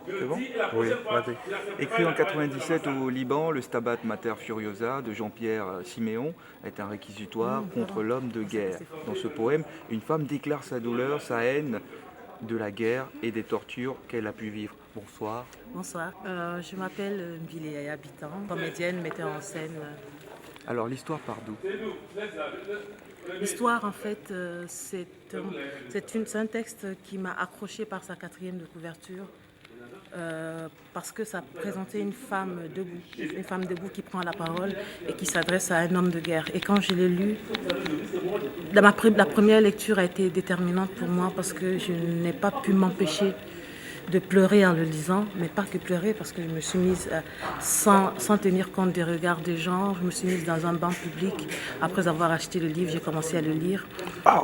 C'est bon? Oui, vas-y. Écrit en 97 au Liban, le Stabat Mater Furiosa de Jean-Pierre Siméon est un réquisitoire contre l'homme de guerre. Dans ce poème, une femme déclare sa douleur, sa haine de la guerre et des tortures qu'elle a pu vivre. Bonsoir. Bonsoir, je m'appelle Mvile Habitant, comédienne, metteur en scène. Alors l'histoire part d'où? L'histoire, en fait, c'est un texte qui m'a accroché par sa quatrième de couverture, parce que ça présentait une femme debout qui prend la parole et qui s'adresse à un homme de guerre. Et quand je l'ai lu, la première lecture a été déterminante pour moi parce que je n'ai pas pu m'empêcher de pleurer en le lisant, mais pas que pleurer parce que je me suis mise sans tenir compte des regards des gens. Je me suis mise dans un banc public. Après avoir acheté le livre, j'ai commencé à le lire.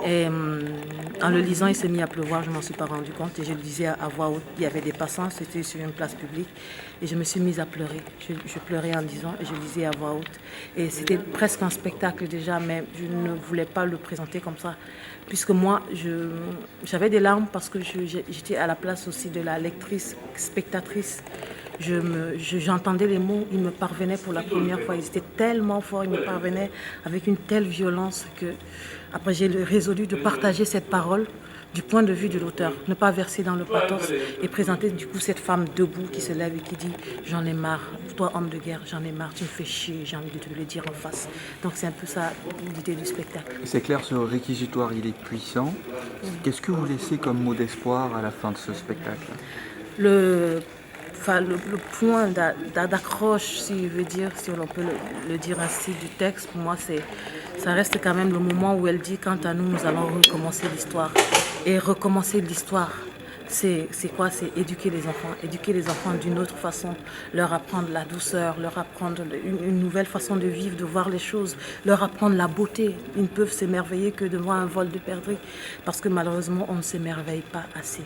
Et en le lisant, il s'est mis à pleuvoir, je ne m'en suis pas rendu compte. Et je le disais à voix haute, il y avait des passants, c'était sur une place publique. Et je me suis mise à pleurer. Je pleurais en lisant et je lisais à voix haute. Et c'était presque un spectacle déjà, mais je ne voulais pas le présenter comme ça. Puisque moi, j'avais des larmes parce que j'étais à la place aussi de la lectrice, spectatrice. J'entendais les mots, ils me parvenaient pour la première fois. Ils étaient tellement forts, ils me parvenaient avec une telle violence que après j'ai résolu de partager cette parole du point de vue de l'auteur, ne pas verser dans le pathos et présenter du coup cette femme debout qui se lève et qui dit « J'en ai marre, toi homme de guerre, j'en ai marre, tu me fais chier, j'ai envie de te le dire en face ». Donc c'est un peu ça l'idée du spectacle. C'est clair, ce réquisitoire, il est puissant. Qu'est-ce que vous laissez comme mot d'espoir à la fin de ce spectacle? Le point d'accroche, si on peut le dire ainsi, du texte, pour moi, ça reste quand même le moment où elle dit « Quant à nous, nous allons recommencer l'histoire ». Et recommencer l'histoire, c'est quoi? C'est éduquer les enfants d'une autre façon, leur apprendre la douceur, leur apprendre une nouvelle façon de vivre, de voir les choses, leur apprendre la beauté. Ils ne peuvent s'émerveiller que devant un vol de perdrix, parce que malheureusement, on ne s'émerveille pas assez.